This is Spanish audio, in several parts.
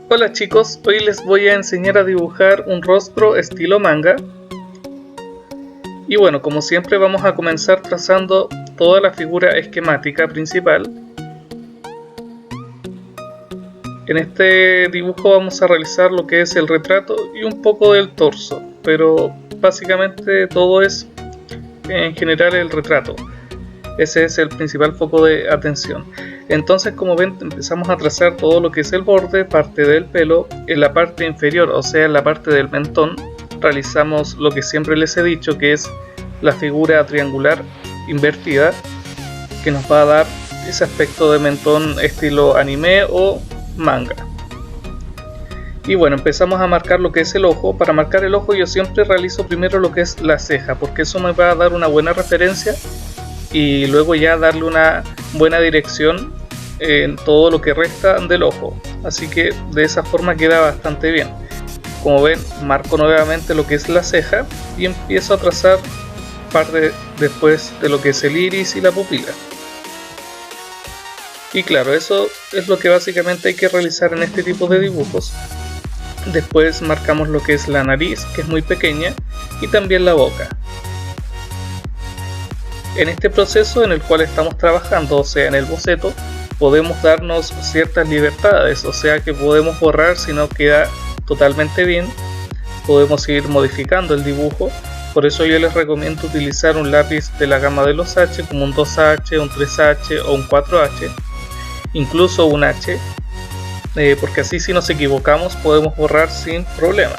Hola chicos, hoy les voy a enseñar a dibujar un rostro estilo manga. Y bueno, como siempre vamos a comenzar trazando toda la figura esquemática principal. En este dibujo vamos a realizar lo que es el retrato y un poco del torso, pero básicamente todo es en general el retrato. Ese es el principal foco de atención. Entonces, como ven, empezamos a trazar todo lo que es el borde, parte del pelo. En la parte inferior, o sea en la parte del mentón, realizamos lo que siempre les he dicho, que es la figura triangular invertida, que nos va a dar ese aspecto de mentón estilo anime o manga. Y bueno, empezamos a marcar lo que es el ojo. Para marcar el ojo yo siempre realizo primero lo que es la ceja, porque eso me va a dar una buena referencia y luego ya darle una buena dirección en todo lo que resta del ojo. Así que de esa forma queda bastante bien. Como ven, marco nuevamente lo que es la ceja y empiezo a trazar parte después de lo que es el iris y la pupila. Y claro, eso es lo que básicamente hay que realizar en este tipo de dibujos. Después marcamos lo que es la nariz, que es muy pequeña, y también la boca. En este proceso en el cual estamos trabajando, o sea en el boceto, podemos darnos ciertas libertades, o sea que podemos borrar si no queda totalmente bien, podemos ir modificando el dibujo. Por eso yo les recomiendo utilizar un lápiz de la gama de los H, como un 2H, un 3H o un 4H, incluso un H, porque así si nos equivocamos podemos borrar sin problema.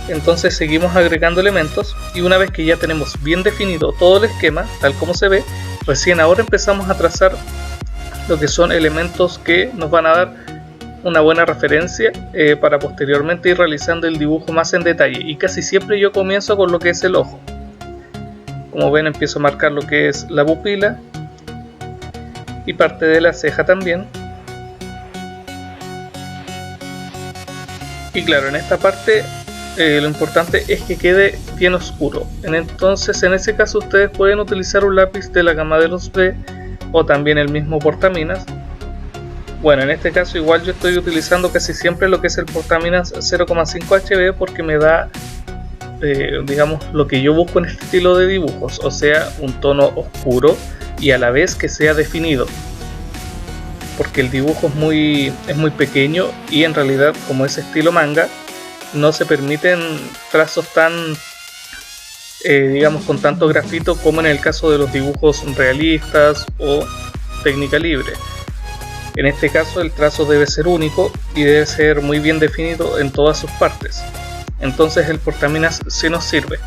Entonces seguimos agregando elementos y una vez que ya tenemos bien definido todo el esquema tal como se ve, recién ahora empezamos a trazar lo que son elementos que nos van a dar una buena referencia para posteriormente ir realizando el dibujo más en detalle. Y casi siempre yo comienzo con lo que es el ojo. Como ven, empiezo a marcar lo que es la pupila y parte de la ceja también. Y claro, en esta parte lo importante es que quede bien oscuro. Entonces en ese caso ustedes pueden utilizar un lápiz de la gama de los B o también el mismo portaminas. Bueno, en este caso igual yo estoy utilizando casi siempre lo que es el portaminas 0,5 HB porque me da digamos lo que yo busco en este estilo de dibujos, o sea un tono oscuro y a la vez que sea definido, porque el dibujo es muy pequeño y en realidad como es estilo manga no se permiten trazos tan digamos con tanto grafito como en el caso de los dibujos realistas o técnica libre. En este caso el trazo debe ser único y debe ser muy bien definido en todas sus partes. Entonces el portaminas sí nos sirve.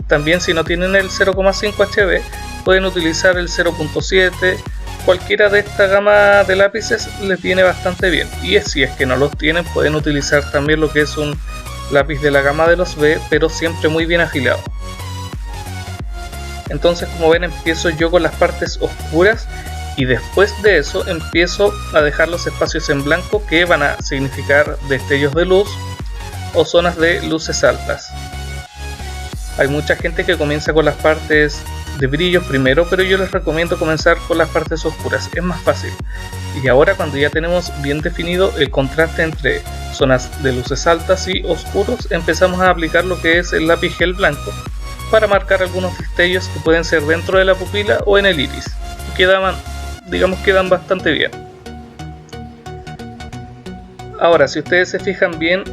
También si no tienen el 0,5 HB pueden utilizar el 0,7. Cualquiera de esta gama de lápices les viene bastante bien. Y si es que no los tienen pueden utilizar también lo que es un lápiz de la gama de los B, pero siempre muy bien afilado. Entonces como ven empiezo yo con las partes oscuras y después de eso empiezo a dejar los espacios en blanco que van a significar destellos de luz o zonas de luces altas. Hay mucha gente que comienza con las partes de brillos primero, pero yo les recomiendo comenzar con las partes oscuras, es más fácil. Y ahora cuando ya tenemos bien definido el contraste entre zonas de luces altas y oscuros, empezamos a aplicar lo que es el lápiz gel blanco para marcar algunos destellos que pueden ser dentro de la pupila o en el iris. Quedan bastante bien. Ahora, si ustedes se fijan bien,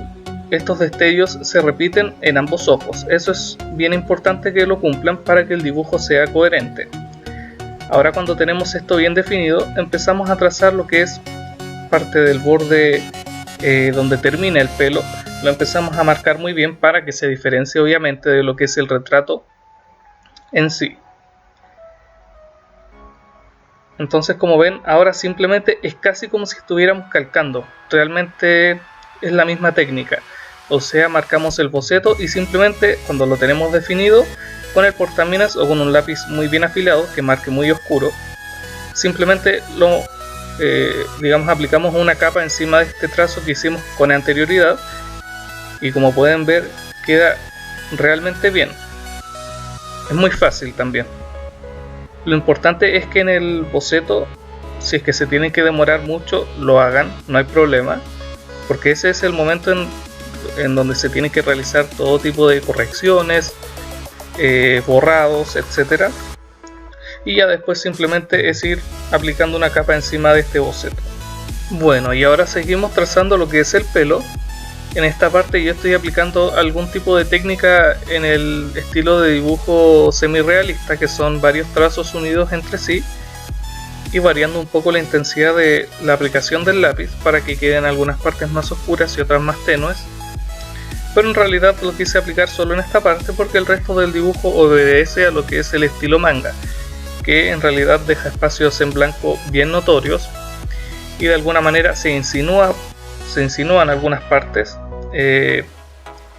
estos destellos se repiten en ambos ojos. Eso es bien importante que lo cumplan para que el dibujo sea coherente. Ahora cuando tenemos esto bien definido, empezamos a trazar lo que es parte del borde donde termina el pelo. Lo empezamos a marcar muy bien para que se diferencie obviamente de lo que es el retrato en sí. Entonces como ven, ahora simplemente es casi como si estuviéramos calcando. Realmente es la misma técnica. O sea, marcamos el boceto y simplemente cuando lo tenemos definido, con el portaminas o con un lápiz muy bien afilado que marque muy oscuro, simplemente lo aplicamos una capa encima de este trazo que hicimos con anterioridad y como pueden ver queda realmente bien. Es muy fácil también. Lo importante es que en el boceto, si es que se tienen que demorar mucho, lo hagan, no hay problema, porque ese es el momento en donde se tiene que realizar todo tipo de correcciones, borrados, etcétera. Y ya después simplemente es ir aplicando una capa encima de este boceto. Bueno, y ahora seguimos trazando lo que es el pelo. En esta parte yo estoy aplicando algún tipo de técnica en el estilo de dibujo semi-realista, que son varios trazos unidos entre sí y variando un poco la intensidad de la aplicación del lápiz para que queden algunas partes más oscuras y otras más tenues. Pero en realidad lo quise aplicar solo en esta parte porque el resto del dibujo obedece a lo que es el estilo manga, que en realidad deja espacios en blanco bien notorios y de alguna manera se insinúan algunas partes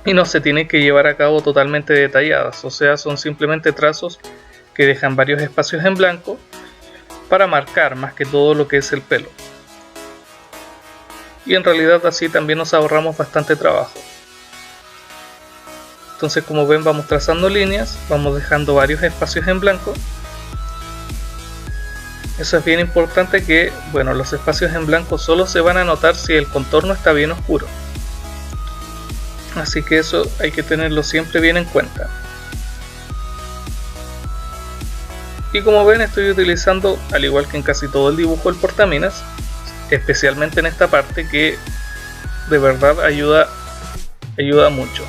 y no se tienen que llevar a cabo totalmente detalladas, o sea, son simplemente trazos que dejan varios espacios en blanco para marcar más que todo lo que es el pelo. Y en realidad así también nos ahorramos bastante trabajo. Entonces, como ven, vamos trazando líneas, vamos dejando varios espacios en blanco. Eso es bien importante, que bueno, los espacios en blanco solo se van a notar si el contorno está bien oscuro. Así que eso hay que tenerlo siempre bien en cuenta. Y como ven, estoy utilizando, al igual que en casi todo el dibujo, el portaminas, especialmente en esta parte que de verdad ayuda mucho.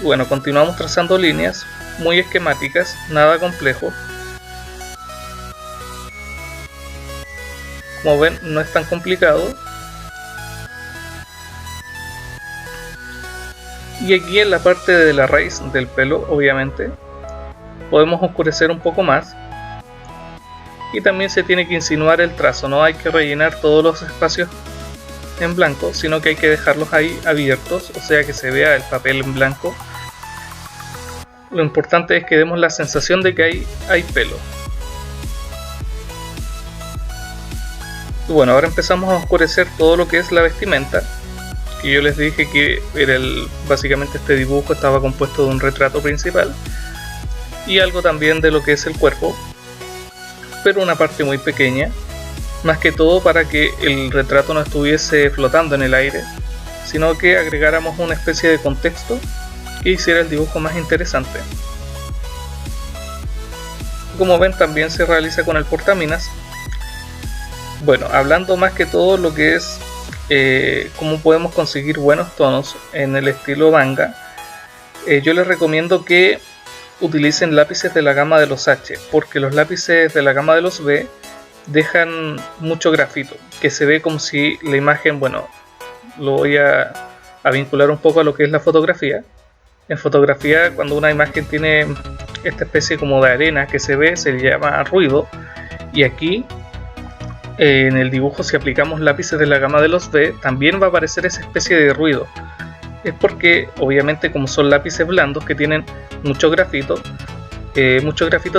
Bueno, continuamos trazando líneas muy esquemáticas, nada complejo. Como ven, no es tan complicado. Y aquí en la parte de la raíz del pelo, obviamente, podemos oscurecer un poco más. Y también se tiene que insinuar el trazo, no hay que rellenar todos los espacios en blanco, sino que hay que dejarlos ahí abiertos, o sea que se vea el papel en blanco. Lo importante es que demos la sensación de que hay pelo. Y bueno, ahora empezamos a oscurecer todo lo que es la vestimenta, que yo les dije que era básicamente este dibujo estaba compuesto de un retrato principal y algo también de lo que es el cuerpo, pero una parte muy pequeña, más que todo para que el retrato no estuviese flotando en el aire, sino que agregáramos una especie de contexto que hiciera el dibujo más interesante. Como ven, también se realiza con el portaminas. Bueno, hablando más que todo lo que es cómo podemos conseguir buenos tonos en el estilo manga, yo les recomiendo que utilicen lápices de la gama de los H, porque los lápices de la gama de los B dejan mucho grafito, que se ve como si la imagen, bueno, lo voy a vincular un poco a lo que es la fotografía. En fotografía, cuando una imagen tiene esta especie como de arena que se ve, se le llama ruido, y aquí en el dibujo, si aplicamos lápices de la gama de los B, también va a aparecer esa especie de ruido. Es porque obviamente, como son lápices blandos que tienen mucho grafito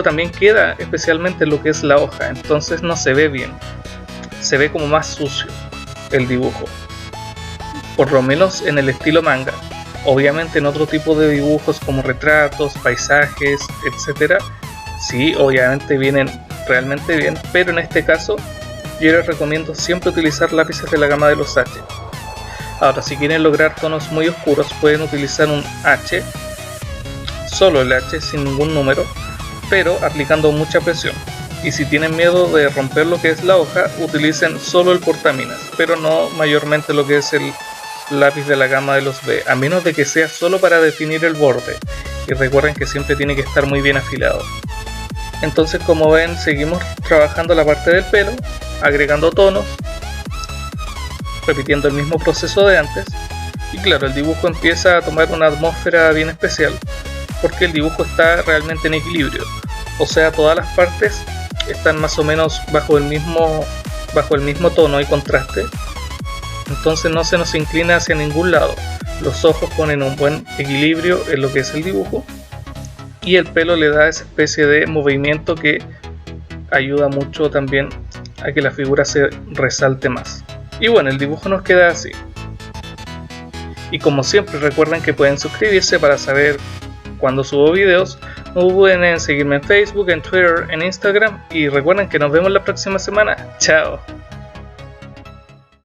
también queda especialmente en lo que es la hoja, entonces no se ve bien, se ve como más sucio el dibujo, por lo menos en el estilo manga. Obviamente en otro tipo de dibujos como retratos, paisajes, etcétera, sí, obviamente vienen realmente bien, pero en este caso yo les recomiendo siempre utilizar lápices de la gama de los H. Ahora, si quieren lograr tonos muy oscuros, pueden utilizar un H, solo el H sin ningún número, pero aplicando mucha presión. Y si tienen miedo de romper lo que es la hoja, utilicen solo el portaminas, pero no mayormente lo que es el lápiz de la gama de los B, a menos de que sea solo para definir el borde. Y recuerden que siempre tiene que estar muy bien afilado. Entonces, como ven, seguimos trabajando la parte del pelo, agregando tonos, repitiendo el mismo proceso de antes. Y claro, el dibujo empieza a tomar una atmósfera bien especial, porque el dibujo está realmente en equilibrio, o sea, todas las partes están más o menos bajo el mismo tono y contraste, entonces no se nos inclina hacia ningún lado. Los ojos ponen un buen equilibrio en lo que es el dibujo, y el pelo le da esa especie de movimiento que ayuda mucho también a que la figura se resalte más. Y bueno, el dibujo nos queda así. Y como siempre, recuerden que pueden suscribirse para saber cuando subo videos. No duden en seguirme en Facebook, en Twitter, en Instagram y recuerden que nos vemos la próxima semana. Chao.